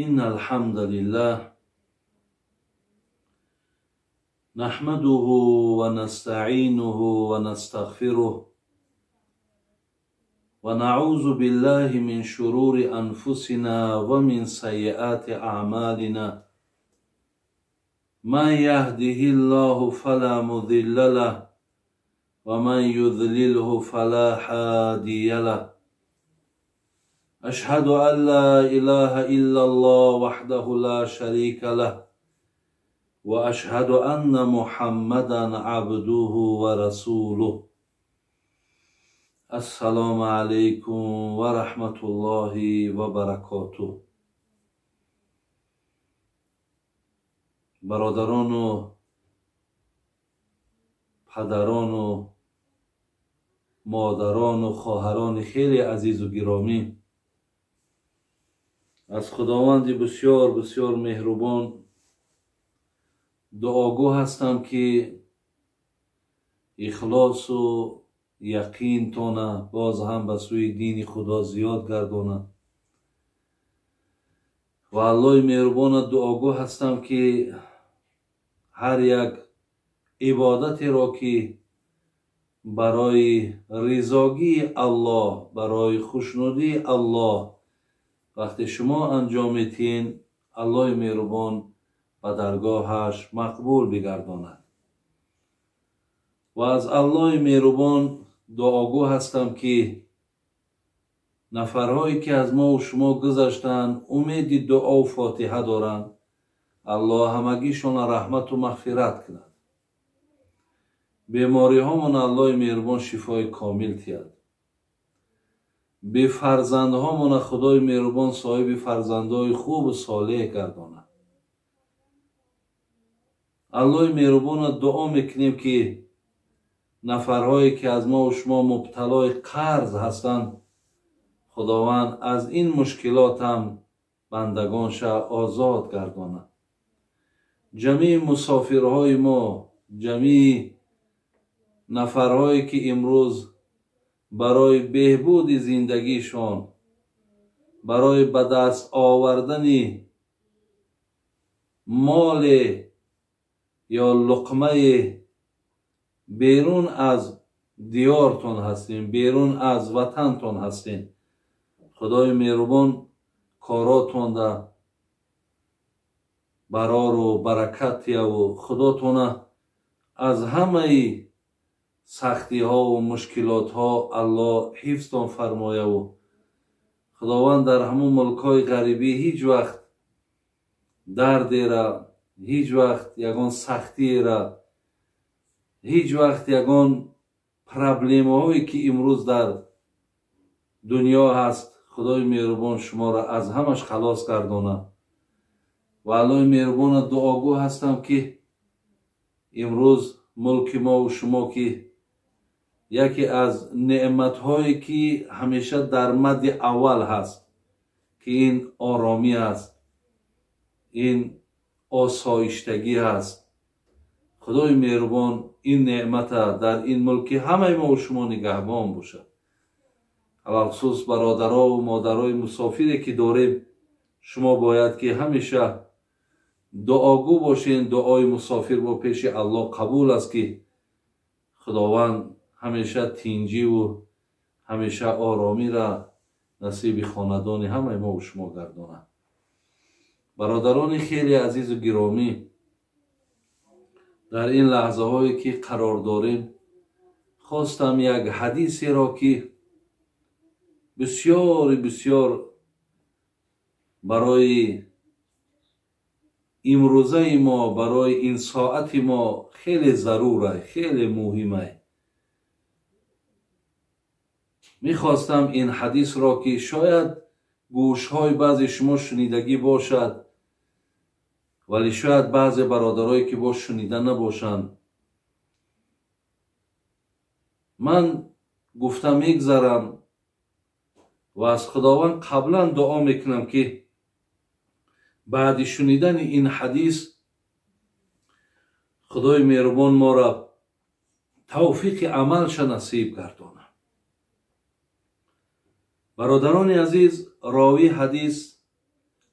إن الحمد لله نحمده ونستعينه ونستغفره ونعوذ بالله من شرور أنفسنا ومن سيئات أعمالنا من يهده الله فلا مضل له ومن يضلله فلا هادي له أشهد أن لا إله إلا الله وحده لا شريك له وأشهد أن محمدا عبده ورسوله السلام عليكم ورحمة الله وبركاته. برادران و پدران و مادران و خواهران خیلی عزیز و گرامی، از خداوند بسیار بسیار مهربان دعاگو هستم که اخلاص و یقین تانه باز هم به سوی دین خدا زیاد گردانه و الله مهربان دعاگو هستم که هر یک عبادتی را که برای رضاگی الله، برای خوشنودی الله وقتی شما انجام میتین، الله مهربان به درگاهش مقبول بگرداند. و از الله مهربان دعاگو هستم که نفرهایی که از ما و شما گذشتند امید دعا و فاتحه دارند، الله همگیشان رحمت و مغفرت کند. بیماری هامان الله مهربان شفای کامل تید. به فرزندهامان خدای مهربان صاحب فرزندهای خوب و صالح گرداند. الله مهربان دعا میکنیم که نفرهایی که از ما و شما مبتلای قرض هستند، خداوند از این مشکلات هم بندگانش آزاد گرداند. جمیع مسافرهای ما، جمیع نفرهایی که امروز برای بهبود زندگیشان، برای به دست آوردن مال یا لقمه بیرون از دیارتون هستین، بیرون از وطنتون هستین، خدای مهربان کاراتون ده برار و برکت و خداتون از همه سختی ها و مشکلات ها الله حفظتان فرمایه و خداوند در همون ملک های غریبی هیچ وقت دردی را، هیچ وقت یگان سختی را، هیچ وقت یگان پرابلم هایی که امروز در دنیا هست، خدای مهربان شما را از همش خلاص گردانه. و الله مهربان دعاگو هستم که امروز ملک ما و شما که یکی از نعمت هایی که همیشه در مد اول هست که این آرامی است، این آسایشتگی هست، خدای مهربان این نعمت در این ملک همه ما و شما نگهبان باشه. علاوه خصوص برادرها و مادرای مسافری که داریم، شما باید که همیشه دعاگو باشین. دعای مسافر با پیش الله قبول است که خداوند همیشه تینجی و همیشه آرامی را نصیب خاندان همه ما و شما گردانه. برادران خیلی عزیز و گرامی، در این لحظه هایی که قرار داریم خواستم یک حدیثی را که بسیار بسیار برای امروزه ما، برای این ساعت ما خیلی ضروره، خیلی مهمه. میخواستم این حدیث را که شاید گوشهای بعضی شما شنیدگی باشد، ولی شاید بعضی برادرایی که باش شنیده نباشند، من گفتم میگذارم و از خداوند قبلا دعا میکنم که بعد شنیدن این حدیث خدای مهربان ما را توفیق عملش نصیب گردانه. برادران عزیز، راوی حدیث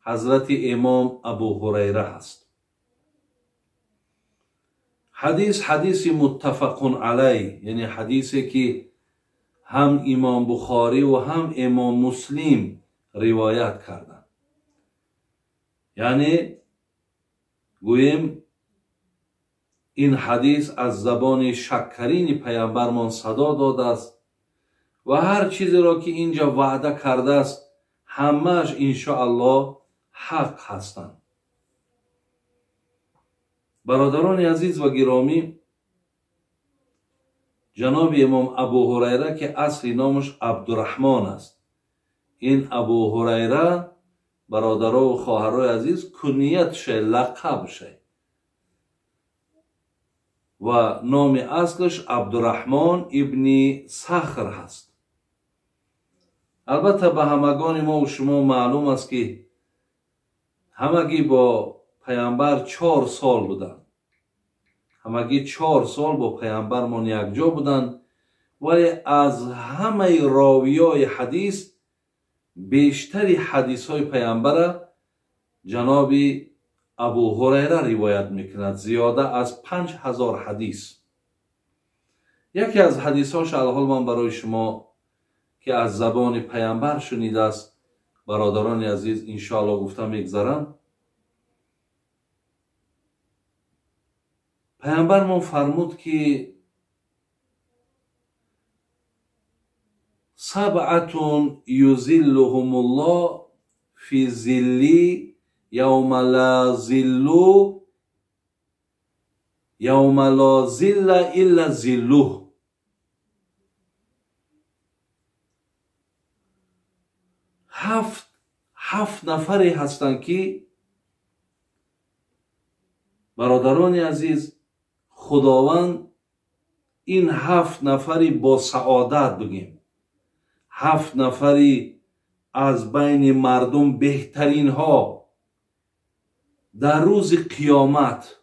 حضرت امام ابو هریره هست. حدیث متفق علیه، یعنی حدیثی که هم امام بخاری و هم امام مسلم روایت کردند. یعنی گویم این حدیث از زبان شکرین پیامبرمان صدا داده است و هر چیزی را که اینجا وعده کرده است همهش انشاءالله حق هستند. برادران عزیز و گرامی، جناب امام ابو هریره که اصل نامش عبدالرحمن است، این ابو هریره برادران و خواهرای عزیز کنیتش لقبش و نام اصلش عبدالرحمن ابن صخر هست. البته به همگان ما و شما معلوم است که همگی با پیامبر 4 سال بودند. همگی 4 سال با پیامبرمان یک جا بودند، ولی از همه راویای حدیث بیشتری حدیث های پیامبر جناب ابو هریره روایت میکند، زیاده از 5000 حدیث. یکی از حدیث هاش الحال من برای شما که از زبان پیامبر شنیده است برادران عزیز انشاءالله گفتم میگذارم. پیامبر من فرمود که سبعتون یظلهم الله فی ظلی یوم لا ظل الا ظله. هفت نفری هستند که برادران عزیز خداوند این 7 نفری با سعادت بگیم، 7 نفری از بین مردم بهترین ها در روز قیامت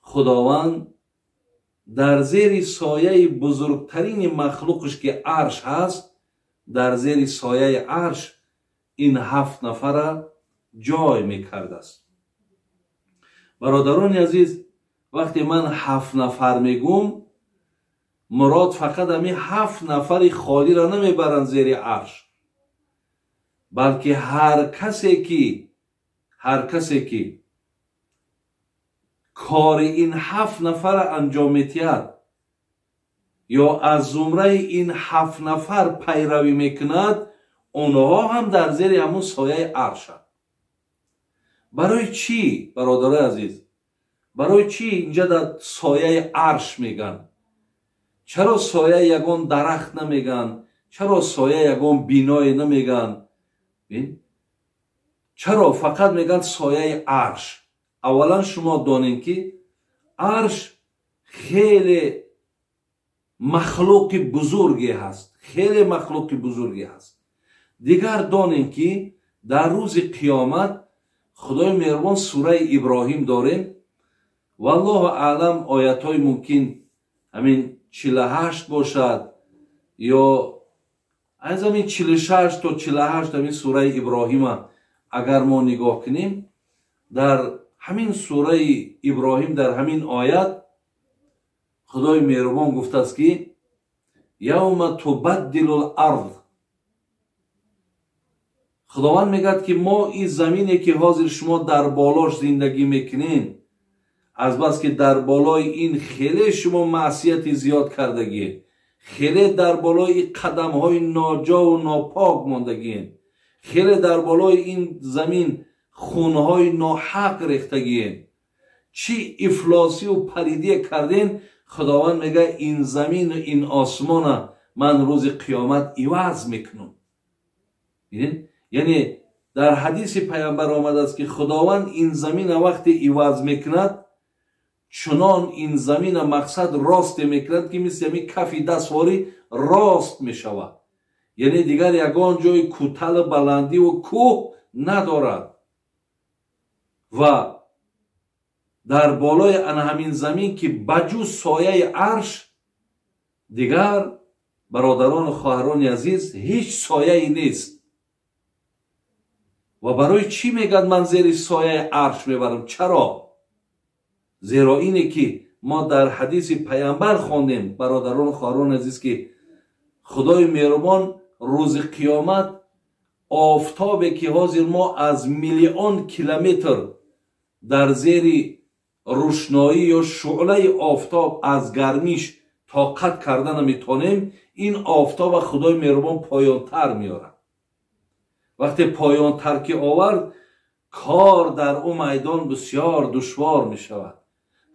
خداوند در زیر سایه بزرگترین مخلوقش که عرش هست، در زیر سایه عرش این 7 نفر جای میکرده است. برادران عزیز، وقتی من 7 نفر میگم مراد فقط همین 7 نفر خالی را نمیبرند زیر عرش، بلکه هر کسی که کار این 7 نفر انجام میتید یا از زمره این 7 نفر پیروی میکند، اونها هم در زیر همون سایه عرش. برای چی برادران عزیز؟ برای چی اینجا در سایه عرش میگن؟ چرا سایه یگان درخت نمیگن؟ چرا سایه یگان بینای نمیگن؟ چرا فقط میگن سایه عرش؟ اولا شما دانین که عرش خیلی مخلوق بزرگی هست، خیلی مخلوق بزرگی هست. دیگر دانین که در روز قیامت خدای مهربان سوره ابراهیم داریم، والله اعلم آیت های ممکن همین 48 باشد یا از همین 46 تا 48 همین سوره ابراهیم اگر ما نگاه کنیم، در همین سوره ابراهیم در همین آیت خدای مهربان گفته است که یوم تبدل الارض، خداوند میگه که ما این زمینی که حاضر شما در بالاش زندگی میکنین، از بس که در بالای این خیلی شما معصیت زیاد کردگی، خیلی در بالای قدم های ناجا و ناپاک ماندگی، خیلی در بالای این زمین خونهای ناحق ریختگی، چی افلاسی و پلیدی کردین، خداوند میگه این زمین و این آسمان من روز قیامت عوض میکنم. یعنی در حدیث پیامبر آمده است که خداوند این زمین وقتی عوض میکند، چنان این زمین مقصد راست میکند که مثل همین کف دستواری راست میشود، یعنی دیگر یگان جای کوتل بلندی و کوه ندارد و در بالای آن همین زمین که بجز سایه عرش دیگر برادران و خواهران عزیز هیچ سایه نیست. و برای چی میگن من زیر سایه عرش میبرم؟ چرا؟ زیرا اینه که ما در حدیث پیامبر خواندیم برادران و خواهران عزیز که خدای مهربان روز قیامت آفتابی که حاضر ما از میلیون کیلومتر در زیر روشنایی یا شعله آفتاب از گرمیش طاقت کردن نمیتونیم، این آفتاب خدای مهربان پایانتر میاره. وقتی پایانتر که آورد، کار در اون میدان بسیار دشوار می شود.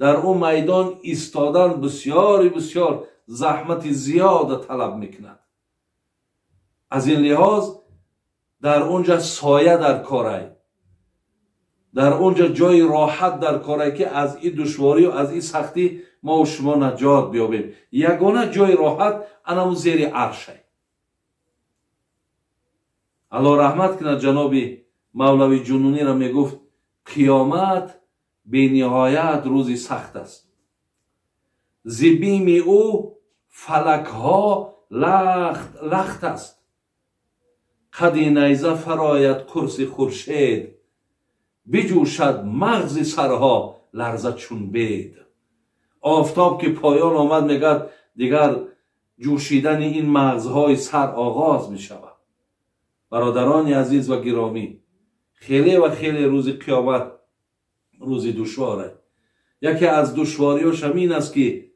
در اون میدان ایستادن بسیار زحمت زیاد طلب میکند. از این لحاظ در اونجا سایه در کاره، در اونجا جای راحت در کاره که از این دشواری و از این سختی ما و شما نجات بیابیم. یگانه جای راحت انمو زیر عرشه. الله رحمت کنه جناب مولوی جنونی را میگفت قیامت بی نهایت روزی سخت است. زبیم او فلک ها لخت است. قدی نیزه فراید قرص خورشید، بجوشد مغز سرها لرزد چون بید. آفتاب که پایان آمد میگد دیگر جوشیدن این مغزهای سر آغاز می شود. برادران عزیز و گرامی، خیلی و خیلی روز قیامت روز دشواره. یکی از دشواریاش همین است که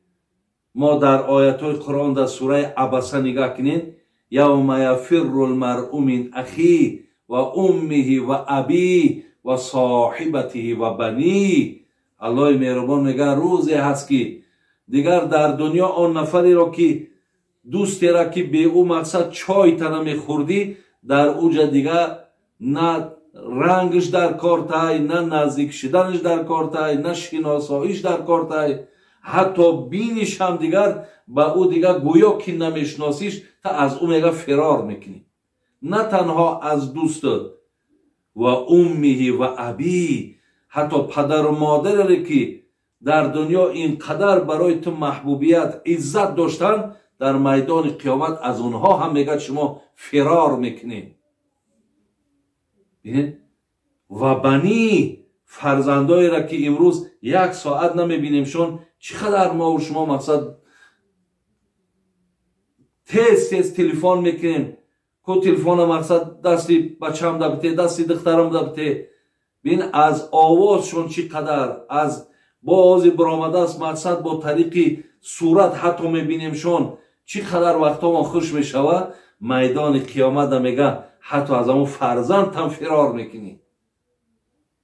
ما در آیات قرآن در سوره عبسه نگاه کنیم، یوم یفر المرء من اخیه و امه و ابیه و صاحبته و بنی. الله مهربان میگه روزی هست که دیگر در دنیا آن نفری را که دوستی را که به او مقصد چای تنه میخوردی، در اوجا دیگر نه رنگش در کار تای، نه نزدیک شدنش در کار تای، نه شناساییش در کار تای، حتی بینش هم دیگر با او دیگر گویا که نمیشناسیش تا از او میگه فرار میکنی. نه تنها از دوست و امه و ابی، حتی پدر و مادر که در دنیا اینقدر برای تو محبوبیت عزت داشتن، در میدان قیامت از اونها هم میگه شما فرار میکنی. و بنی، فرزندایی را که امروز یک ساعت نمیبینیمشون، چقدر ما و شما مقصد تیز تلفن میکنیم که تلفن مقصد دستی بچم دبته، دستی دخترم دبته. بین از آوازشون چقدر از باز برآمده است، مقصد با طریق صورت حتی میبینیمشون، چقدر وقتا ما خوش میشود. میدان قیامت میگه حتی از همون فرزند هم فرار میکنی.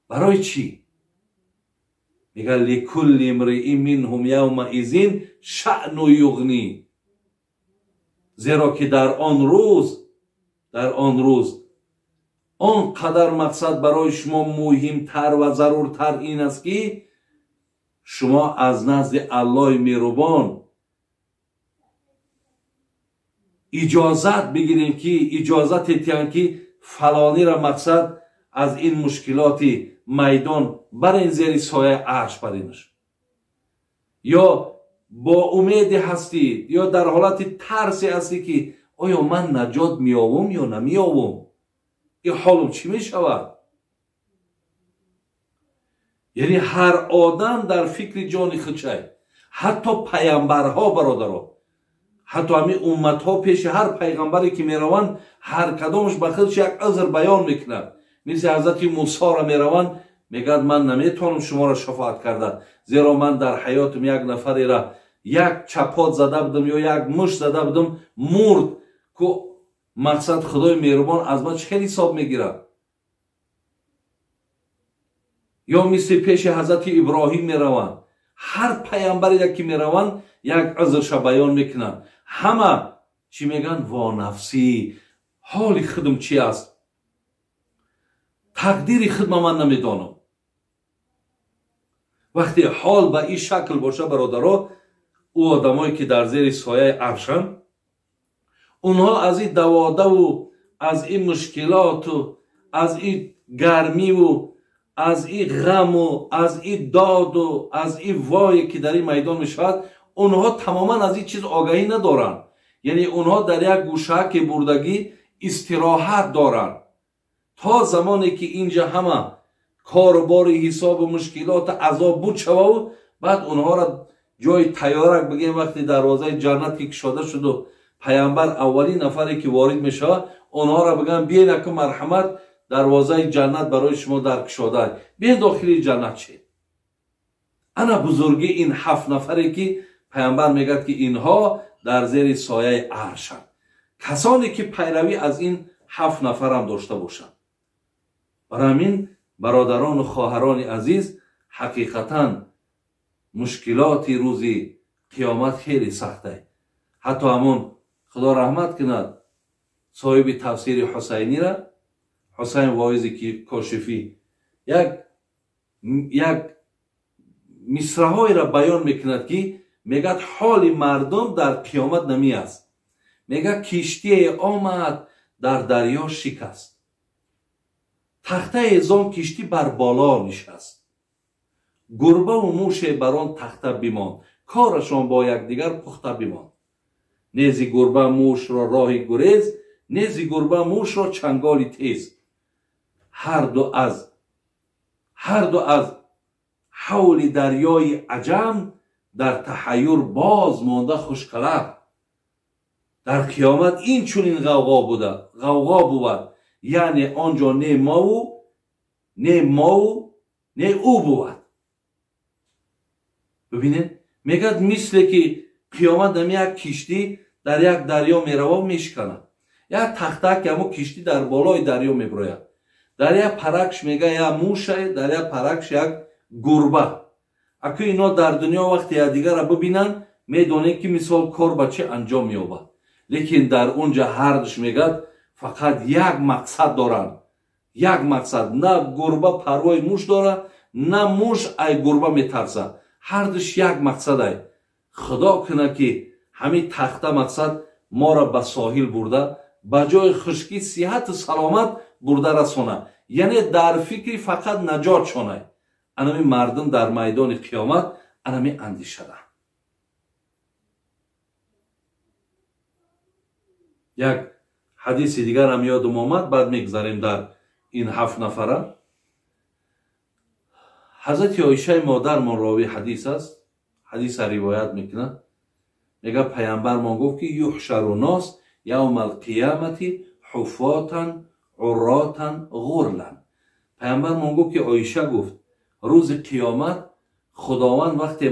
برای چی؟ میگه لکل امرئ منهم یومئذ شأن یغنی، زیرا که در آن روز آنقدر مقصد برای شما مهمتر و ضرورتر این است که شما از نزد الله مهربان اجازت بگیریم که اجازت تیان که فلانی را مقصد از این مشکلات میدان برین زیر سایه عرش برینش، یا با امید هستی یا در حالت ترسی هستی که آیا من نجات میابم یا نمیابم، این حالم چی میشود؟ یعنی هر آدم در فکر جان خودشه، حتی پیامبرها برادرها، حتی همین امتها پیش هر پیغمبری که میروند هر کدامش به خودش یک عذر بیان میکنند. مثل حضرت موسی را میروند میگد من نمیتونم شما را شفاعت کردن، زیرا من در حیاتم یک نفری را یک چپات زده بودم یا یک مشت زده بودم مرد، که مقصد خدای مهربان از من چه حساب میگیرد. یا مثل پیش حضرت ابراهیم میروند، هر پیامبری که میروند یک عذرش بیان میکنند. همه چی میگن؟ وا نفسی، حال خودم چی است، تقدیر خودم من نمیدانم. وقتی حال به این شکل باشه برادرها، او آدمایی که در زیر سایه عرشن، اونها از این دواده و از این مشکلات و از این گرمی و از این غم و از این داد و از این وای که در این میدان میشود، اونها تماما از این چیز آگاهی ندارن. یعنی اونها در یک گوشه که بردگی استراحت دارن تا زمانی که اینجا همه کارباری حساب و مشکلات عذاب بود شود، بعد اونها را جای تیارک بگیم وقتی دروازه جنت که کشاده شد و پیامبر اولین نفری که وارد میشه، اونها را بگن بیاین که مرحمت دروازه جنت برای شما در کشاده، بیاین داخل جنت شید. انا بزرگی این 7 نفری که پیامبر میگه که اینها در زیر سایه عرشند. کسانی که پیروی از این 7 نفر هم داشته باشند. برای همین برادران و خواهران عزیز، حقیقتاً مشکلات روزی قیامت خیلی سخته. حتی همون خدا رحمت کند صاحب تفسیر حسینی را، حسین واعظی که کاشفی، یک مصرع‌های را بیان میکند که میگه حال مردم در قیامت نمی است. میگه کشتی آمد در دریا شکست، تخته ازان کشتی بر بالا نشست، گربه و موش بر آن تخته بماند، کارشان با یکدیگر پخته بماند. نیزی گربه موش را راه گریز، نیزی گربه موش را چنگالی تیز. هر دو از حول دریای عجم، در تحیر باز مانده خوشکلب. در قیامت این چنین غوغا بود، یعنی آنجا نه ما نه او بود. ببینید میگه مثل که قیامت در یک کشتی در یک دریا میروه میشکنه، یک تخته که همون کشتی در بالای دریا میبروید، در یک پرکش میگه یک موشه، در یک پرکش یک گربه. اگه اینا در دنیا وقتی دیگر را ببینن میدونه که مثال کار با چه انجام میابد، لیکن در اونجا هر دوش میگه فقط یک مقصد دارن، یک مقصد. نه گربه پروای موش داره، نه موش ای گربه میترسه، هر دوش یک مقصد ای. خدا کنه که همین تخته مقصد ما را به ساحل برده، به جای خشکی صحت سلامت برده رسونه، یعنی در فکر فقط نجات شونه. انمی مردم در میدان قیامت انمی اندیشه ده. یک حدیث دیگر هم یادم آمد، بعد میگذاریم در این 7 نفره. حضرت عایشه مادر من راوی حدیث است، حدیث روایت میکنه، میگه پیامبر ما گفت که یحشر الناس یوم القیامت حفاتا عراتا غرلا. پیامبر ما گفت که عایشه گفت روز قیامت خداوند وقتی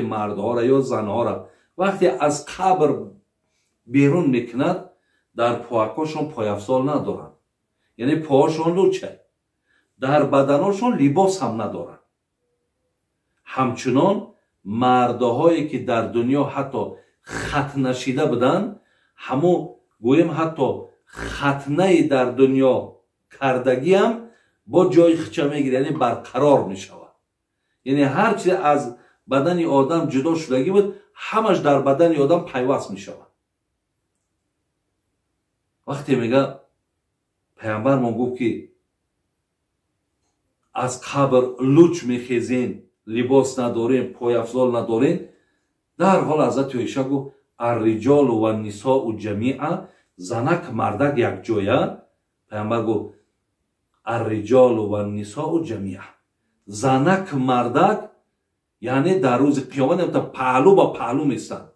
مردها را یا زنها را وقتی از قبر بیرون میکند، در پاهاشون پایافزال ندارن، یعنی پاهاشون لوچه، در بدنشون لباس هم ندارن. همچنان مردهایی که در دنیا حتی ختنه شده بودن، همو گویم حتی ختنه در دنیا کردگی هم با جای خچه میگیره، یعنی برقرار میشود. یعنی هر چیز از بدن آدم جدا شدگی بود، همش در بدن آدم پیوست میشود. وقتی میگه پیامبر ما گفت که از قبر لوچ میخیزین، لباس ندارین، پایافزال ندارین، در حال حضرت عایشه گفت الرجال و النساء جمیعا، زنک مردک یک جایه. پیامبر گفت الرجال و النساء جمیعا، زنک مردک یعنی در روز قیامت پهلو با پهلو میستن.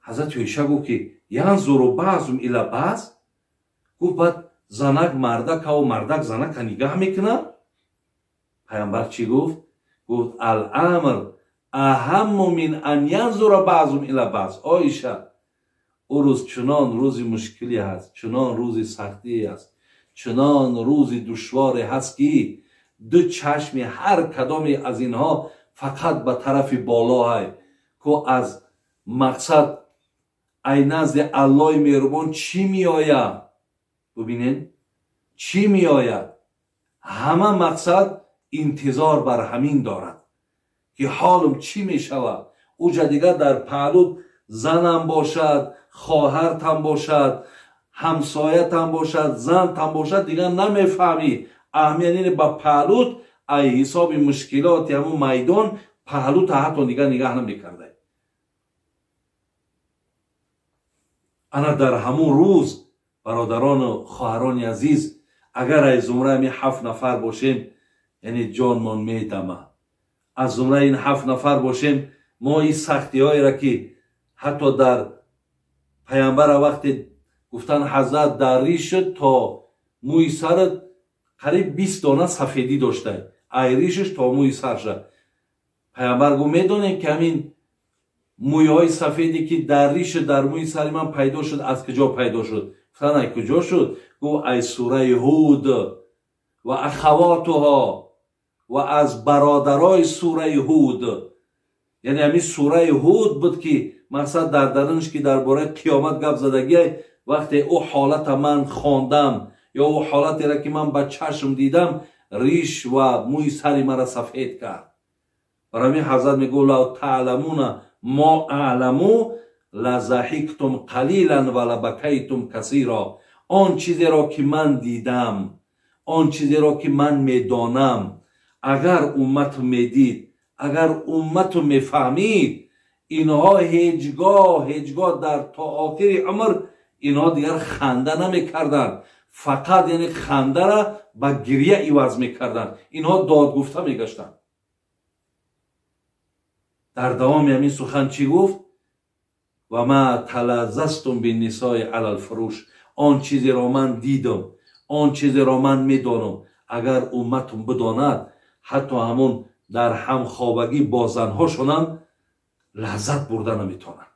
حضرت عایشه گفت که ینظر بعضهم الی بعض، گفت بعد زنک مردک و مردک زنک نگاه میکنه. پیامبر چی گفت؟ گفت الامر اهم من ان ینظر بعضهم الی بعض. عایشه او روز چنان روزی مشکلی هست، چنان روزی سختی هست، چنان روزی دشواری هست که دو چشم هر کدام از اینها فقط به طرف بالا های که از مقصد ای نزد الله مهربان چی می آید. ببینین چی می آید، همه مقصد انتظار بر همین دارد که حالم چی می شود. او دیگر در پهلو زنم باشد، خواهرت هم باشد، همسایت هم باشد، زنت هم باشد، دیگر نمیفهمی اهمیت با پهلوت ای حساب مشکلات همون میدان پهلو تا حتی دیگر نگاه نمیکرده. انا در همون روز برادران و خواهران عزیز، اگر از زمره می 7 نفر باشیم یعنی جانمان میدمه. از زمره این 7 نفر باشیم، ما این سختی هایی را که حتی در پیامبر وقتی گفتن حضرت در ریش تا موی سر قریب 20 دانه سفیدی داشته، ای ریشش تا موی سرشه. پیامبر گفت میدونیم که همین موی های سفیدی که در ریش در موی سر من پیدا شد از کجا پیدا شد؟ گفتن ای کجا شد؟ گفت ای سوره هود و اخواتها و از برادرای سوره هود. یعنی همین سوره هود بود که مقصد در درنش که درباره قیامت گپ زدگی، وقتی او حالت من خواندم یا او حالتی را که من با چشم دیدم، ریش و موی سری مرا سفید کرد. برای همین حضرت میگه لو تعلمون ما اعلمو لضحکتم قلیلا و لبکیتم کثیرا. آن چیزی را که من دیدم، آن چیزی را که من میدانم، اگر امت میدید، اگر امت میفهمید، اینها هیچگاه در تا آخر عمر اینها دیگر خنده نمیکردن، فقط یعنی خنده را با گریه عوض میکردن، اینها داد گفته میگشتن. در دوام همین سخن چی گفت؟ و ما تلذذتم بالنساء علی الفروش. آن چیزی را من دیدم، آن چیزی را من میدانم، اگر امتم بداند، حتی همون در همخوابگی با زنهاشونم لذت برده نمیتونن.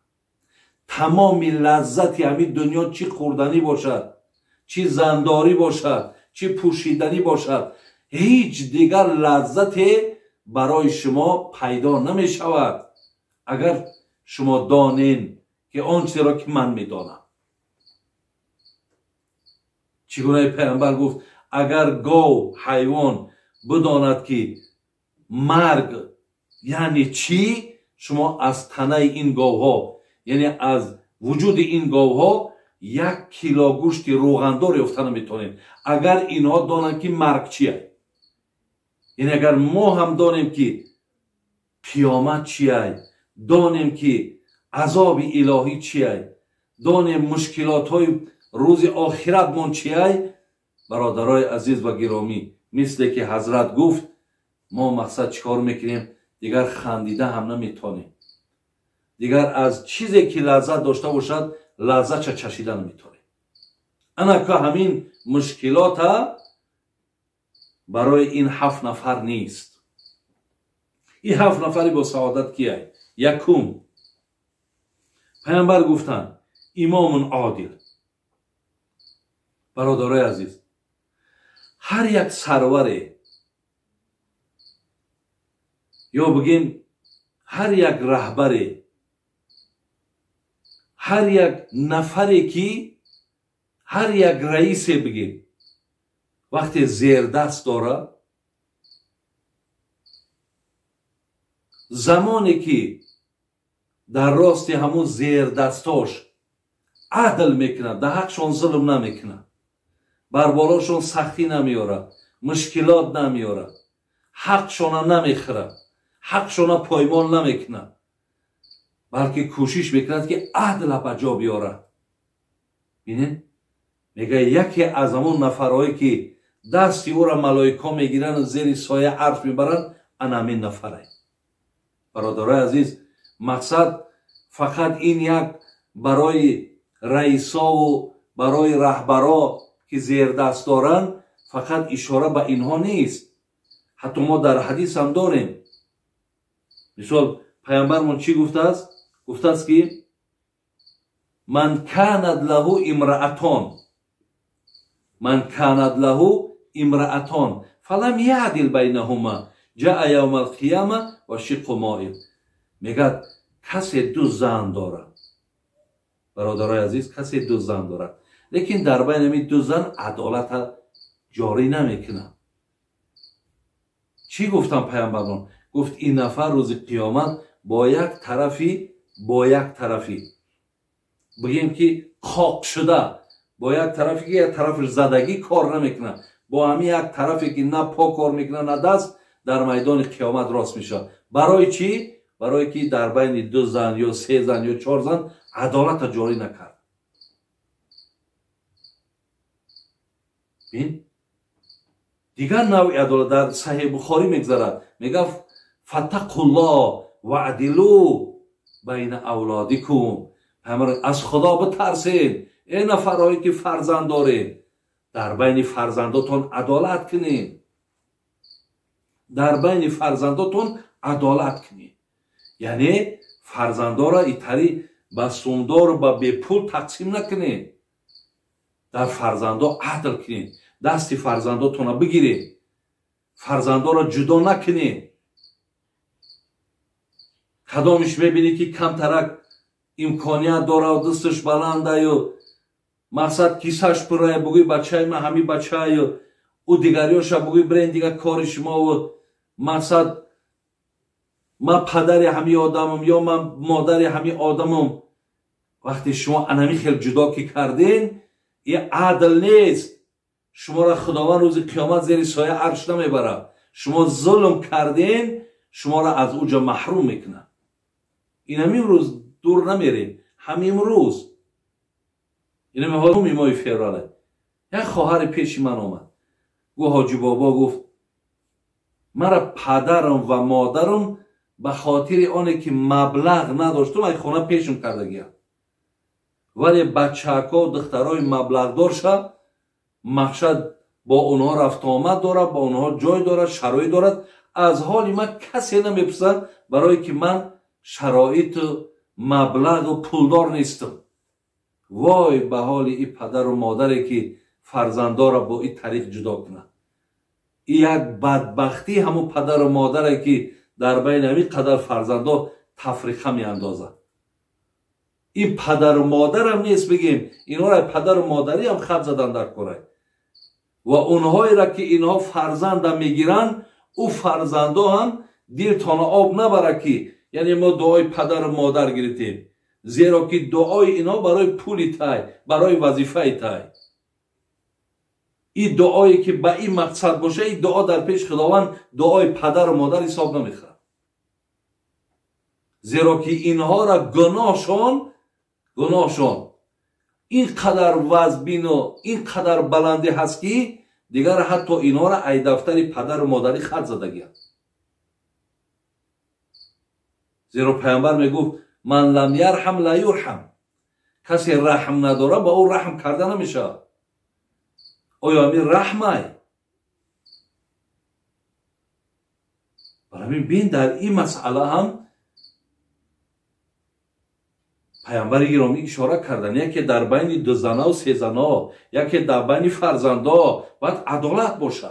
تمام لذت همین دنیا چی خوردنی باشد، چی زنداری باشد، چی پوشیدنی باشد، هیچ دیگر لذتی برای شما پیدا نمی شود اگر شما دانین که آن چیزی را که من میدانم. چگونه پیامبر گفت اگر گاو حیوان بداند که مرگ یعنی چی، شما از تنه این گاوها، یعنی از وجود این گاوها 1 کیلو گوشت روغندار یافته نمیتونید. اگر اینها دانند که مرگ چیه، یعنی اگر ما هم دانیم که قیامت چیه، دانیم که عذاب الهی چیه، دانیم مشکلات های روز آخرت من چیه، برادرای عزیز و گرامی، مثل که حضرت گفت ما مقصد چیکار میکنیم؟ دیگر خندیده هم نمیتونیم، دیگر از چیزی که لذت داشته باشد لذت چشیده نمیتونیم. انا که همین مشکلات برای این 7 نفر نیست. این 7 نفری با سعادت کیه؟ یکم، پیامبر گفتن امام عادل. برادرای عزیز، هر یک سروره یا بگیم هر یک رهبری، هر یک نفری که هر یک رئیسی بگیم وقتی زیر دست داره، زمانی که در راست همون زیر دستاش عدل میکنه، در حقشون ظلم نمیکنه، بر بالاشون سختی نمیاره، مشکلات نمیاره، حقشون نمیخره، حقشون پایمال نمیکنه، بلکه کوشش میکند که عدل به جا بیاره. ببینید میگه یکی از همون نفرهایی که دستی او را ملائکه میگیرن زیر سایه عرش میبرن، انا همین نفره. برادرای عزیز، مقصد فقط این یک برای رئیسا و برای رهبرا که زیر دست دارن فقط اشاره به اینها نیست. حتی ما در حدیث هم داریم. مثال پیامبرمون چی گفته است؟ گفته است که من کانت له امرأتان فلم یعدل بینهما جاء یوم القیامه و شق مائل. میگه کسی 2 زن داره. برادرای عزیز، کسی 2 زن داره، لیکن در بین این 2 زن عدالت جاری نمیکنه. چی گفتم پیامبران؟ گفت این نفر روز قیامت با یک طرفی بگیم که خاک شده، با یک طرفی که یک طرف زدگی کار نمیکنه، با همین یک طرفی که نه پا کار میکنه نه دست، در میدان قیامت راست میشه. برای چی؟ برای که در بین 2 زن یا 3 زن یا 4 زن عدالت جاری نکرد. بین دیگر نوع عدالت در صحیح بخاری میگذرد، میگه فتقوا الله وعدلوا بین اولادکم. از خدا بترسید ای نفرهایی که فرزند دارید، در بین فرزنداتون عدالت کنید، در بین فرزنداتون عدالت کنید. یعنی فرزندا را ایتری به سومدار و به بپول تقسیم نکنید، در فرزندا عدل کنید، دستی فرزنداتون را بگیرید، فرزندا را جدا نکنید. کدامش میبینی که کمترک امکانیت داره و دستش بلنده یا مقصد کیسهش پره، بگوی بچه من همی بچه یا او دیگریاشا بگوی برین دیگه کار شما و مقصد من پدر همی آدمم یا من مادر همی آدمم. وقتی شما انمی خیلی جدا که کردین این عدل نیست. شما را خداوند روز قیامت زیر سایه عرش نمیبره. شما ظلم کردین، شما را از اوجا محروم میکنه. این همین روز دور نمیرین، همین روز این همین حال مای فوریه یک خواهر پیش من آمد، گو حاجی بابا گفت مرا پدرم و مادرم به خاطر آنه که مبلغ نداشتم از خونه پیشم کرده گیم، ولی بچه ها و دخترهای مبلغ دارشه مقصد با اونها رفت آمد داره، با اونها جای داره، شرایط دارد. از حالی من کسی نمیپرسد برای که من شرایط مبلغ و پولدار نیستم. وای به حال این پدر و مادری که فرزندا را با این طریق جدا کنه. این یک بدبختی همون پدر و مادری که در بین همین قدر فرزندا تفریقه می اندازه. این پدر و مادر هم نیست بگیم اینا را پدر و مادری هم خط زدن در کاره و اونهایی را که اینها فرزند میگیرن او فرزندا هم دیرتان آب نبره که یعنی ما دعای پدر و مادر گرفتیم، زیرا که دعای اینا برای پولی تای، برای وظیفه تای. این دعایی که به این مقصد باشه، این دعا در پیش خداوند دعای پدر و مادر حساب نمیخوره، زیرا که اینها را گناهشان این قدر وزبین و این قدر بلندی هست که دیگر حتی اینها را ای دفتر پدر و مادری خط زده گیرد. زیرا پیامبر میگفت من لم یرحم لا یرحم، کسی رحم نداره با او رحم کرده نمیشه. آیا همین رحمه؟ برای بین در این مسئله هم پیامبر گرامی اشاره کردن، یکی در بین دو زنه و سه زنه، یکی در بین فرزندا باید عدالت باشه.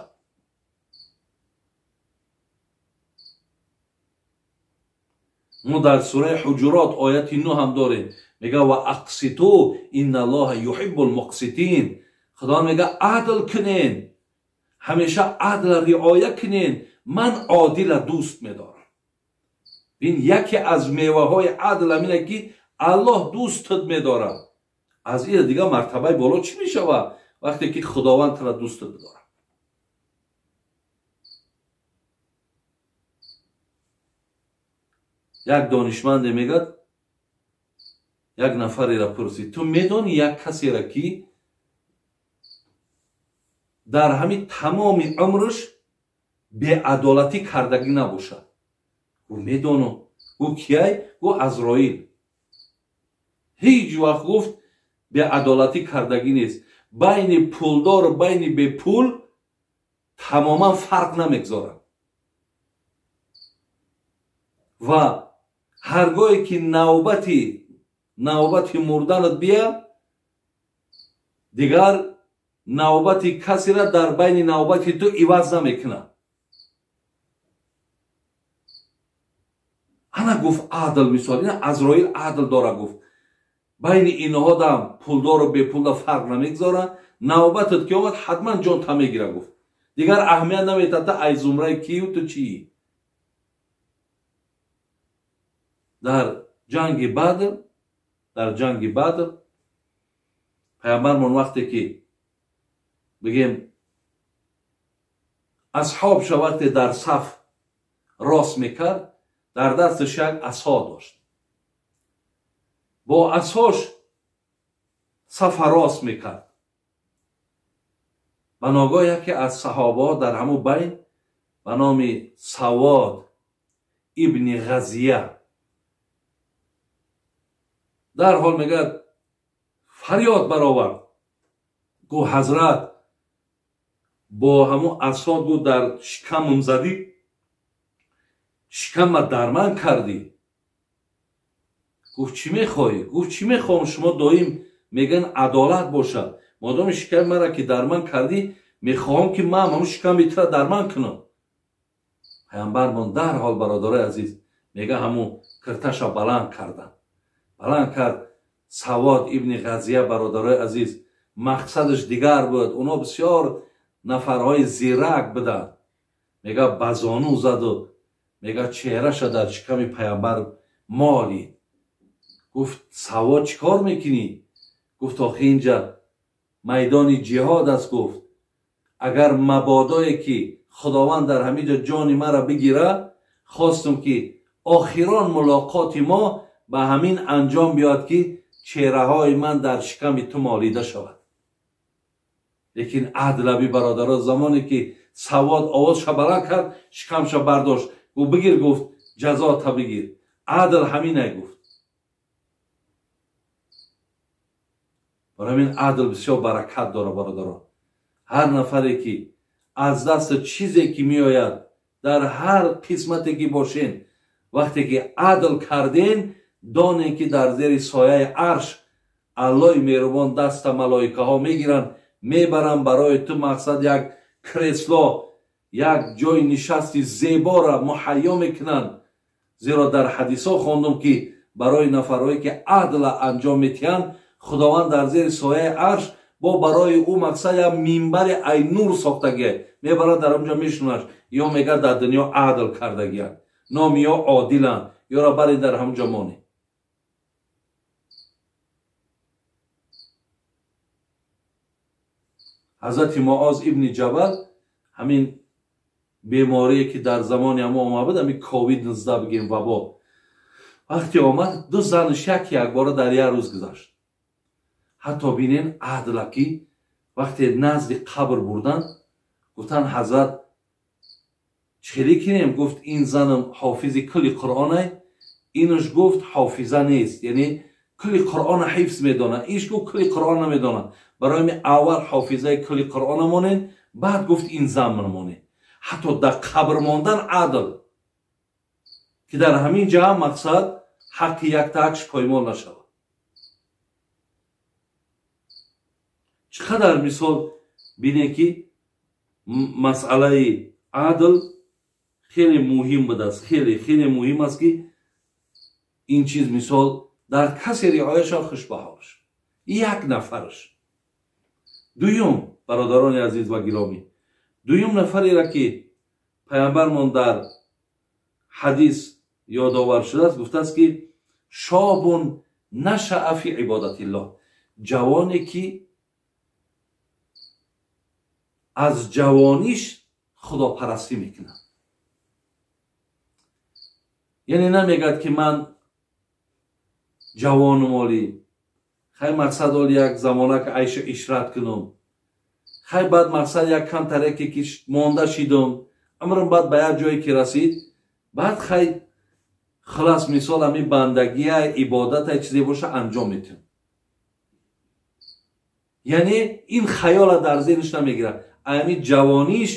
ما در سوره حجرات آیت 9 هم داریم، میگه و اقسطوا ان الله یحب المقسطین. خدا میگه عدل کنین، همیشه عدل رعایت کنین، من عادل دوست میدارم. این یکی از میوه های عدل همینه که الله دوستت میداره. از این دیگه مرتبه بالا چی میشه وقتی که خداوند تو را دوستت داره؟ یک دانشمند میگه یک نفری را پرسید تو میدونی یک کسی را که در همین تمام عمرش بی‌عدالتی کردگی نباشه؟ او میدونم. او کیه؟ او عزرائیل. هیچ وقت گفت بی‌عدالتی کردگی نیست. بین پولدار و بین بی پول تماما فرق نمیگذاره و هرگاهی که نوبتی مردنت بیا دیگر نوبتی کسی را در بین نوبتی تو عوض نمیکنه. انا گفت عدل مثال اینا عزرائیل عدل داره. گفت بین اینها دم پولدار و بی پول فرق نمیگذاره، نوبتت که اومد حتما جان تا میگیره. گفت دیگر اهمیت نمیده تا ای زمره کی و تو چی. در جنگ بدر پیامبرمون وقتی که بگیم اصحاب وقتی در صف راست میکرد در دستش یک عصا داشت، با عصاش صف راست میکرد. ба ногоҳ яке аз саҳоба дар ҳамун байн ба номи Савод ибни ғазия дар ҳол мегӯяд фарёд баровард, гӯ ҳазрат бо ҳамун асод гӯ дар шикамам задӣ, шикамма дарман кардӣ. гуфт чӣ мехоҳӣ? гуфт чӣ мехоҳам, шумо доим мегӯян адолат бошад, модоми шиками маро ки дарман кардӣ, мехоҳам ки ман ҳамун шиками тира дарман кунам. пайғамбармон дарҳол бародарои азиз мега ҳамун кирташа баланд карданд. баланд кард. Савод ибни ғазия бародарои азиз мақсадаш дигар буд. оно бисёр нафарҳои зирак буданд. мега ба зону заду, мега чеҳраша дар шиками пайғамбар молид. гуфт Савод чӣ кор мекунӣ? гуфт охи инҷа майдони ҷиҳод аст. гуфт агар мабодое ки худованд дар ҳаминҷа ҷони мара бигира, хостум ки охирон мулоқоти мо ба ҳамин анҷом биёд ки чеҳраҳои ман дар шиками ту молида шавад. лекин адлаби бародаро замоне ки Савод овозша баланд кард, шикамша бардошт, гӯ бигир, гуфт ҷазота бигир. адл ҳаминай гуфт. барои ҳамин адл бисёр баракат дора бародаро. ҳар нафаре ки аз дасти чизе ки меояд дар ҳар қисмате ки бошен, вақте ки адл карден, донем ки дар зери сояи арш аллои меҳрубон даста малоикаҳо мегиранд, мебаранд барои ту мақсад як кресло, як ҷои нишасти зебора муҳайё мекунанд. зеро дар ҳадисҳо хондум ки барои нафарҳое ки адла анҷом метиҳанд, худованд дар зери сояи арш бо барои ӯ мақсад як минбари айнур сохтагиай, мебарад дар онҷа мешунаш, ё мегӯяд дар дунё адл кардагианд, номи ё одиланд, ёра бари дар ҳамонҷа монӣ. ҳазрати Муоз ибни Ҷабал ҳамин беморие ки дар замони ҳамо омад буд, ҳамин COVID-19 бигем вабо, вақте омад ду занш якбора дар як рӯз гузашт. ҳатто бинен адлаки вақте назди қабр бурданд, гуфтанд ҳазрат чӣ кунем? гуфт ин занам ҳофизи кулли Қуръонай. инуш гуфт ҳофиза нест, яъне кулли Қуръона ҳифз медонад. иш гуфт кулли Қуръон намедонад. барои ҳамин аввал ҳофизаи кулли Қуръона монед, баъд гуфт ин зан монед. ҳатто дар қабр мондан адл, ки дар ҳамин ҷаҳ мақсад ҳаққи яктаакш поймол нашавад. чӣ қадар мисол бинем ки масъалаи адл хеле муҳим будааст. хеле муҳим аст ки ин чиз мисол дар касе риояша хушбаҳо бошад, як нафараш. дуюм бародарони азиз ва гиромӣ, дуюм нафареро ки пайғамбармон дар ҳадис ёдовар шудааст, гуфтааст ки шобун нашаа фи ибодатиллоҳ, ҷавоне ки аз ҷавониш худопарастӣ мекунад. яъне намегӯяд ки ман ҷавонум оли, хай мақсад оли як замонак айшу ишрат кунам, хай баъд мақсад як кам тареке ки монда шидам, амрам баъд ба як ҷое ки расид, баъд хай халас мисол ҳамин бандагия ибодата чизе боша анҷом метавонам. яъне ин хаёла дар зеҳниш намегирад, ҳамин ҷавониш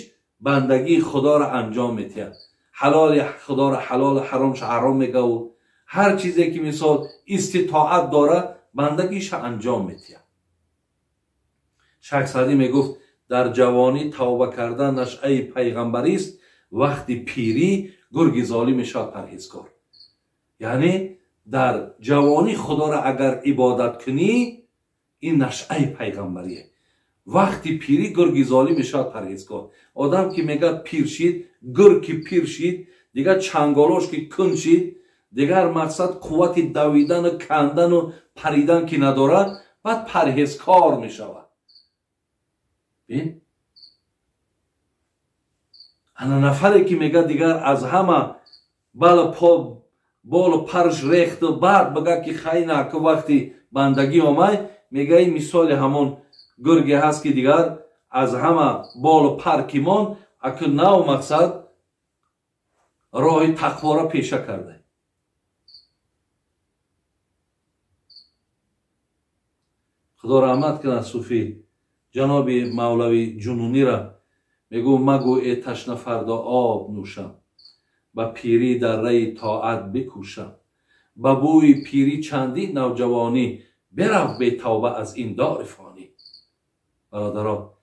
бандагии худоро анҷом метиҳад, ҳалоли худоро ҳалол, ҳаромша ҳаром мегӯяд, ҳар чизе ки мисол иститоат дора бандагиша анҷом метиҳад. Шайх Саъдӣ мегуфт дар ҷавонӣ тавба кардан нашъаи пайғамбарист, вақти пирӣ гурги золим мешавад парҳезкор. яъне дар ҷавонӣ худоро агар ибодат кунӣ, ин нашъаи пайғамбарие. вақти пирӣ гурги золим мешавад парҳезкор. одам ки мегӯяд пир шид, гург ки пир шид, дигар чанголош ки кун шид, дигар мақсад қуввати давидану кандану паридан ки надорад, баъд парҳезкор мешавад. бин ана нафаре ки мегӯяд дигар аз ҳама бала болу парш рехту, баъд бигӯяд ки хайна ки вақти бандагӣ омад, мегӯяд ин мисоли ҳамон гурге ҳаст ки дигар از همه بال و پرکیمان اکنون نو مقصد راه تقوا را پیشه کرده. خدا رحمت کنه صوفی جناب مولوی جنونی را میگو مگو ای تشنه فردا آب نوشم، با پیری در ری طاعت بکوشم، با بوی پیری چندی نوجوانی، برو به توبه از این دار فانی. برادرها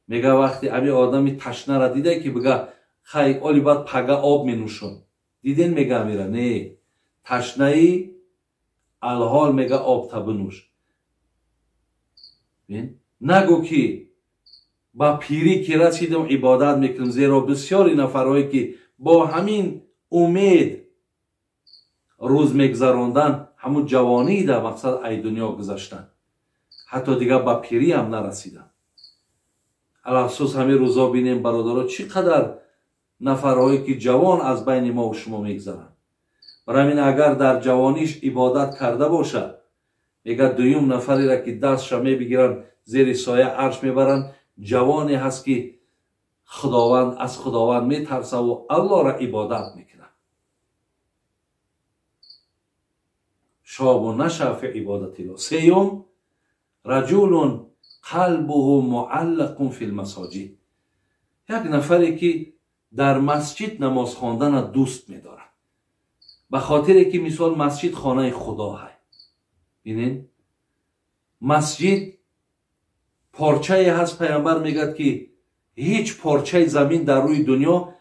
میگه وقتی امی آدمی تشنه را دیده که بگه خیلی اولی باید پگه آب می نوشم، دیدین میگه میره نه تشنه ای الحال میگه آب تا بنوش. نگو که با پیری که رسیدم عبادت میکنم، زیرا بسیاری نفرهایی که با همین امید روز میگذراندن همون جوانی در مقصد ای دنیا گذاشتن، حتی دیگه با پیری هم نرسیدن. الافسوس همین روزا بینیم برادرها چقدر نفرهایی که جوان از بین ما و شما میگذرن. برای همین اگر در جوانیش عبادت کرده باشه، میگه دویم نفری را که دستش میبگیرن زیر سایه عرش میبرن، جوانی هست که خداوند از خداوند میترسه و الله را عبادت میکنه. شاب و نشأ فی عبادت الله. سیوم رجل قلبه معلق فی المساجد. یک نفری که در مسجد نماز خواندن دوست میداره، به خاطر که مثال مسجد خانه خدا ہے. ببینید مسجد پارچه هست، پیامبر میگه که هیچ پارچه زمین در روی دنیا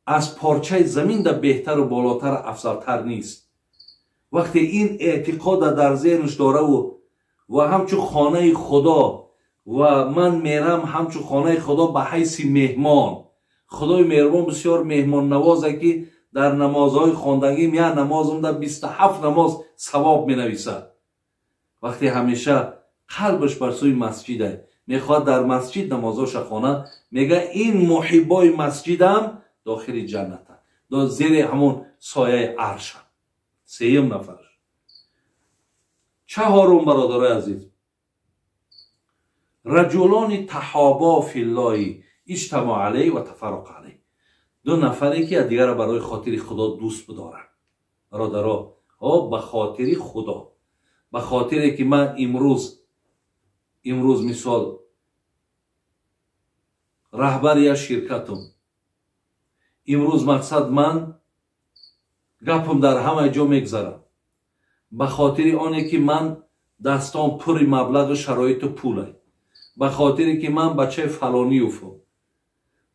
از پارچه زمین در بهتر و بالاتر افضلتر نیست. وقتی این اعتقاد در ذهنش داره و همچون خانه خدا و من میرم همچون خانه خدا به حیث مهمان، خدای مهربان بسیار مهمان نوازه که در نمازهای خواندگی میان نمازم در 27 نماز ثواب می نویسه. وقتی همیشه قلبش بر سوی مسجده، میخواد در مسجد نمازاش خونه، میگه این محبای مسجدم داخل جنته، در زیر همون سایه عرش. سیم نفرش. چهارم برادرای عزیز، رجلان تحابا فی الله اجتمع علیه و تفرق علیه. دو نفری که دیگر برای خاطر خدا دوست بدارن. برادرها به خاطر خدا، به خاطر که من امروز مثال رهبر یا شرکتم، امروز مقصد من گپم در همه جا میگذرم، به خاطر آنه که من دستان پر مبلغ شرایط پوله، به خاطر که من بچه فلانی افم،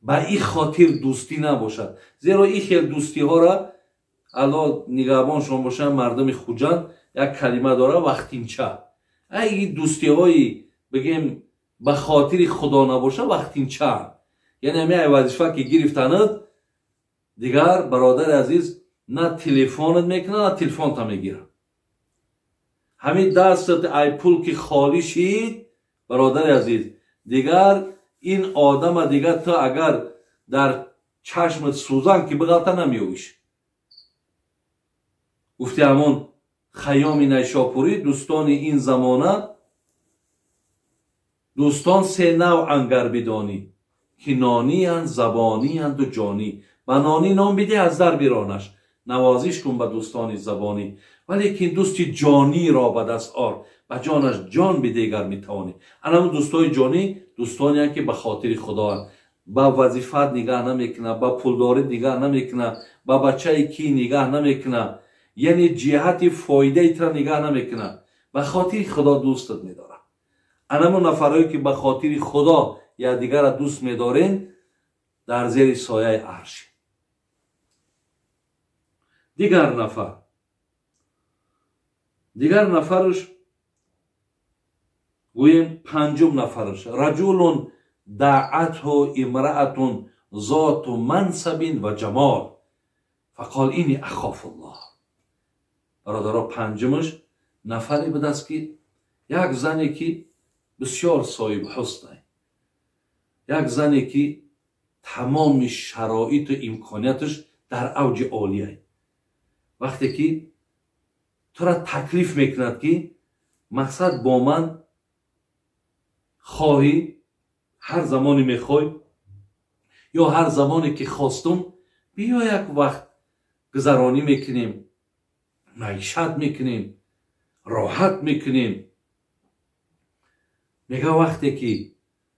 به این خاطر دوستی نباشد. زیرا این خیلی دوستی ها را الله نگهبان شما باشن، مردم خوجند یک کلمه داره وقتینچه. این دوستی هایی بگیم به خاطر خدا نباشه وقتینچه، یعنی همه وظیفه که گرفتند دیگر برادر عزیز نه تلفنت میکنه نه تلفن تا میگیره. همین دستت ای پول که خالی شید برادر عزیز، دیگر این آدم دیگر تا اگر در چشمت سوزن که بغلطه نمیویش. گفتی همون خیام نیشاپوری دوستان این زمانه، دوستان سه نوع انگر بدانی که نانی هن، زبانی هن و جانی. به نانی نام بیده از در بیرانش، نوازیش کن به دوستان زبانی، ولی که دوست جانی را به دست آر، به جانش جان به دیگر میتوانی. اما دوستای جانی دوستانی هن که به خاطر خدا هن، با وظیفت نگاه نمیکنه، با پولداری نگاه نمیکنه، با بچه کی نگاه نمیکنه، یعنی جهت فایده ایت را نگاه نمیکنه، به خاطر خدا دوستت میداره. اما نفرهایی که به خاطر خدا یا دیگر را دوست میدارین در زیر سایه عرش. دیگر نفرش گویم پنجم نفرش، رجل دعته امرأة ذات منصب و جمال فقال اینی اخاف الله. برادرها پنجمش نفری به دست که یک زنی که بسیار صاحب حسن، یک زنی که تمام شرایط و امکانیتش در اوج عالیه. وقتی که تو را تکلیف میکند که مقصد با من خواهی هر زمانی میخوای یا هر زمانی که خواستم بیا یک وقت گذرانی میکنیم، معیشت میکنیم، راحت میکنیم. میگه وقتی که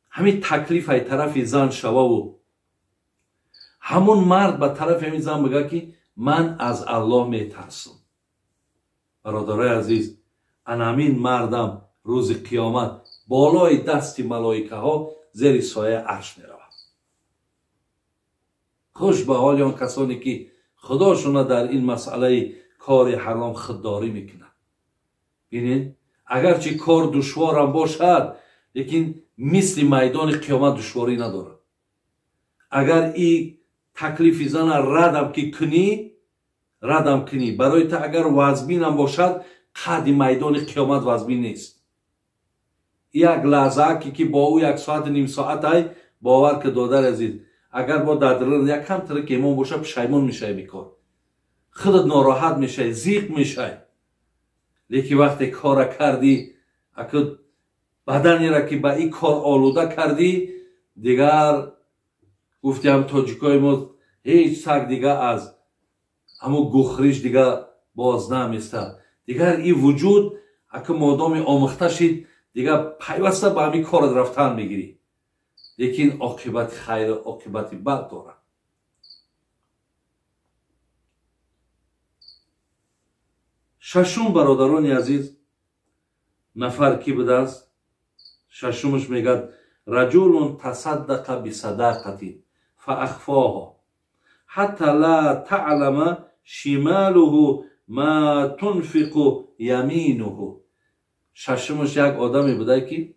همین تکلیف های طرف زن شوه و همون مرد به طرف همین زن بگه که من از الله میترسم. برادرای عزیز، همین مردم روز قیامت بالای دست ملائکه ها زیر سایه عرش میرود. خوش به حال آن کسانی که خداشون در این مسئله کار حرام خودداری میکنن. ببینید اگرچه کار دشوار هم باشد لیکن مثل میدان قیامت دشواری نداره. اگر این تکلیف زن ردم کنی برای تا اگر وزبین هم باشد قد میدان قیامت وزبین نیست. یک لحظه که با او یک ساعت نیم ساعت های باور که دادر عزیز اگر با دادران یک کم ترک ایمان باشه پشیمون میشه میکار، خودت ناراحت میشه، زیق میشه. لیکن وقتی کار کردی اگر بدنی را که با این کار آلوده کردی دیگر گفتی هم تاجیکای ما هیچ سگ دیگر از همون گوخریش دیگر باز نمیسته. دیگر این وجود اگر مادام آمخته شد دیگر پیوسته با همین کار رفتن میگیری. لیکن عاقبت خیر عاقبت بد داره. ششم برادران عزیز نفر کی بوده است؟ ششمش میگه رجل تصدق بصدقه فاخفاها حتی لا تعلم شماله ما تنفق یمینه. ششمش یک آدمی بوده که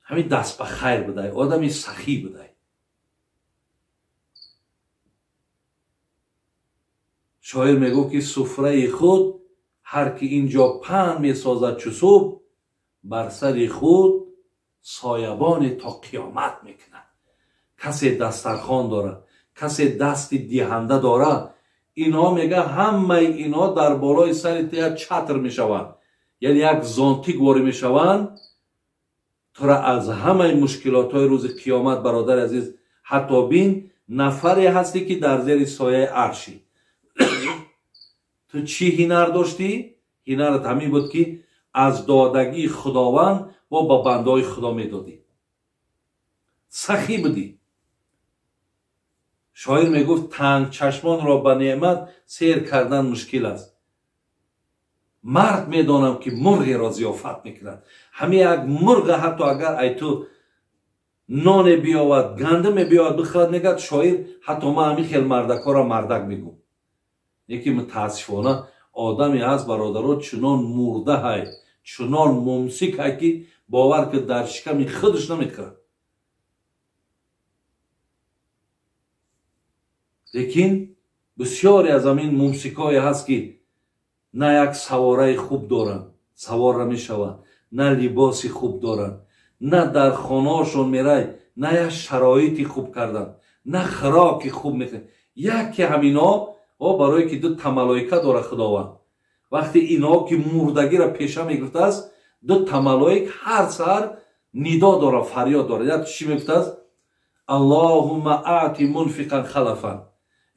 همین دست به خیر بوده، آدمی سخی بوده. شاعر میگو که سفره خود هر که اینجا پهن میسازد چو صبح بر سر خود سایبان تا قیامت میکنه. کسی دسترخوان داره، کسی دست دهنده داره، اینا میگه همه اینا در بالای سر تیا چتر میشوند، یعنی یک زانتیک واری میشوند تو را از همه مشکلات های روز قیامت. برادر عزیز حتی بین نفری هستی که در زیر سایه عرشی. تو چی هنر داشتی؟ هنرت همین بود که از دادگی خداوند و با بندهای خدا میدادی، سخی بودی. شاعر میگفت تنگ چشمان را به نعمت سیر کردن مشکل است. مرد میدانم که مرغ را ضیافت میکند. همین یک مرغ حتی اگر ای تو نان بیاود گندم بیاود بخورد میگد شاعر حتی ما همین خیل مردکا را مردک میگم. یکی متاسفانه آدمی هست برادران چنان مرده های، چنان ممسک های که باور که در شکم خودش نمیکنه. لیکن بسیاری از همین ممسک های هست که نه یک سواره خوب دارن، سوار میشوند، نه لباسی خوب دارن، نه در خانهاشون میرای، نه یک شرایطی خوب کردن، نه خوراکی خوب میکنن. یکی همینا برای که دو تا ملائکه داره خداوند. وقتی اینا که مردگی را پیشه میگرفته است دو تا ملائک هر سر ندا داره، فریاد داره. یا چی میگفته است؟ اللهم اعط منفقا خلفا.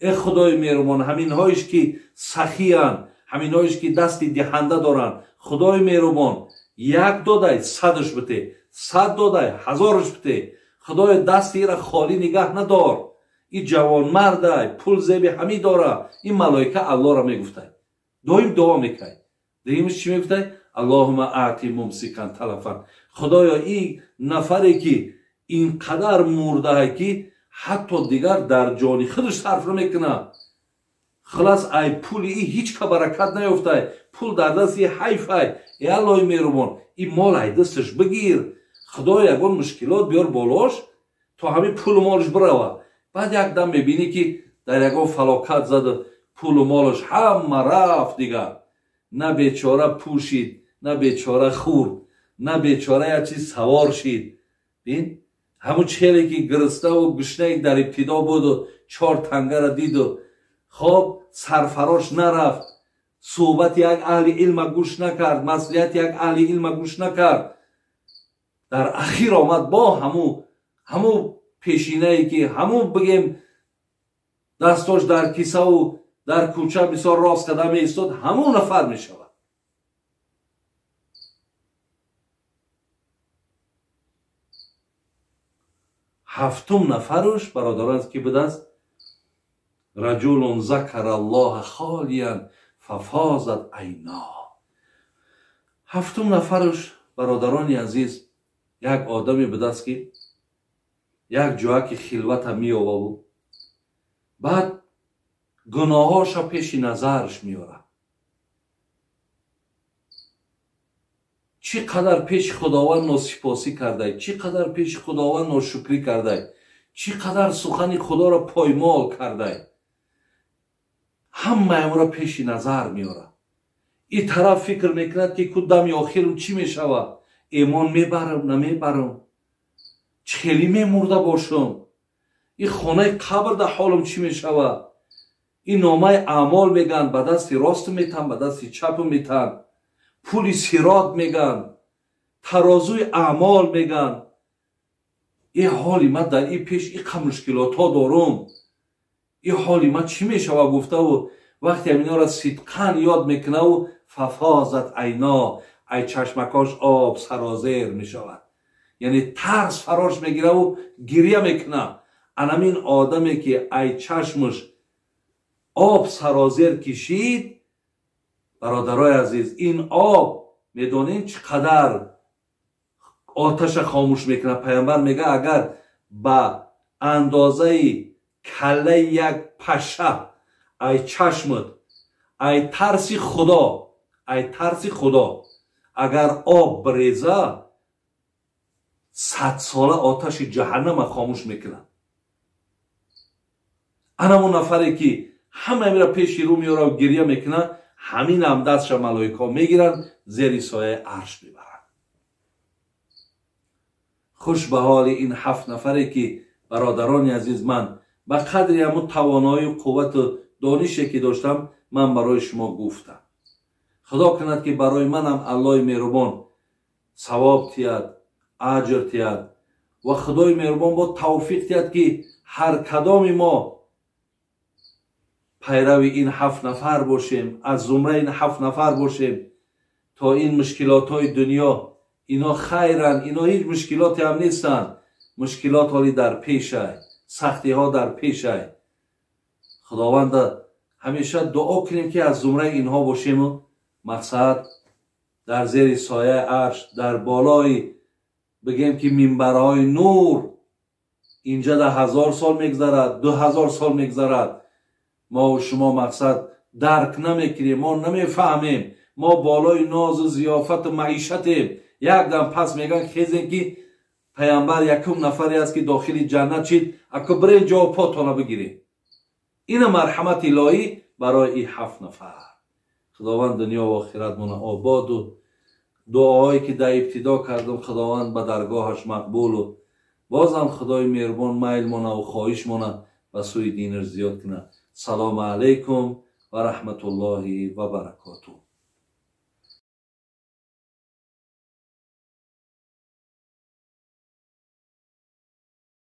ای خدای مهربان همین هایش که سخی اند، همین هایش که دست دهنده دارن، خدای مهربان یک داده صدش بده، 100 داده 1000ش بده. خدای دستی را خالی نگه ندار. این جوان مرده پول زیبی همی داره. این ملائکه الله را میگفته، دایم دعا میکنه. دیگه‌ش چی میگفته؟ اللهم اعطی ممسکا تلفا. خدایا این نفری که اینقدر مرده که حتی دیگر در جان خودش صرف نمیکنه، خلاص ای پول ای هیچ که برکت نیفته، پول در دست حیف ای الله مهربان این مال ای دستش بگیر. خدایا یگان مشکلات بیار بالاش تا همین پول مالش بروه. بعد یک دم میبینی که در یگان فلاکت زده، پول و مالش همه رفت دیگر. نه بیچاره پوشید، نه بیچاره خورد، نه بیچاره یک چیز سوار شید. بین همون چهلی که گرسته و گشنه در ابتدا بود و 4 تنگه را دید و خب سرفراش نرفت، صحبت یک اهل علم گوش نکرد، مسئولیت یک اهل علم گوش نکرد. در اخیر آمد با همون همو پیشینه‌ای که همو بگیم دستاش در کیسه و در کوچه بسیار راست قدم ایستاد، همون نفر می شود. هفتم نفرش برادران است که بدست رجل ذکر الله خالیا ففاضت عیناه. هفتم نفرش برادران عزیز یک آدمی بدست که یک جوک خلوت می آورد، بعد گناهاش پیش نظرش میاره، چقدر پیش خداوند ناسپاسی کرده، چقدر پیش خداوند ناشکری کرده، چقدر سخن خدا را پایمال کرده، همه را پیش نظر میاره. این طرف فکر میکند که کدام آخرم چی میشود، ایمان میبرم نمیبرم، خیلی میمرده باشم، این خانه قبر در حالم چی میشود، این نامه اعمال میگن به دست راست میتن به دست چپ میتن، پول صراط میگن، ترازوی اعمال میگن، این حالی من در این پیش این مشکلات ها دارم، این حالی من چی میشود گفته و وقتی همینا را صدقاً یاد میکنه و ففاضت عینا، ای چشمکاش آب سرازیر میشود، یعنی ترس فراش میگیره و گریه میکنه. انامین آدمی که ای چشمش آب سرازیر کشید، برادرای عزیز این آب میدونین چقدر آتش خاموش میکنه. پیامبر میگه اگر با اندازه کله یک پشه ای چشمت، ای ترسی خدا، ای ترسی خدا اگر آب بریزه 100 ساله آتش جهنم خاموش میکنه. انمون نفری که همه میره پیش رو میاره و گریه میکنه، همین هم دستش ملائکه میگیرن زیر سایه عرش میبرن. خوش به حال این 7 نفری که برادران عزیز من به قدری همون توانایی و قوت و دانشی که داشتم من برای شما گفتم. خدا کند که برای من هم الله مهربان ثواب تید، اجر تید و خدای مهربان با توفیق تید که هر کدام ما پیرو این 7 نفر باشیم، از زمره این 7 نفر باشیم تا این مشکلات های دنیا اینا خیرن، اینا هیچ مشکلاتی هم نیستن، مشکلات حالی در پیشه، سختی ها در پیشه. خداوند همیشه دعا کنیم که از زمره اینها باشیم و مقصد در زیر سایه عرش، در بالای بگیم که منبرهای نور، اینجا در 1000 سال میگذرد، 2000 سال میگذرد، ما و شما مقصد درک نمیکنیم، ما نمیفهمیم، ما بالای ناز و ضیافت و معیشتیم. یک دم پس میگن خیزین که پیامبر یکم نفری است که داخل جنت شید، اکو برین جا پاتانا بگیریم. این مرحمت الهی برای این 7 نفر. خداوند دنیا و آخرت مون آباد و دعاهایی که در ابتدا کردم خداوند به درگاهش مقبول و بازم خدای مهربان میل مونه و خواهش مونه به سوی دینش زیاد کنه. سلام علیکم و رحمت الله و برکاته.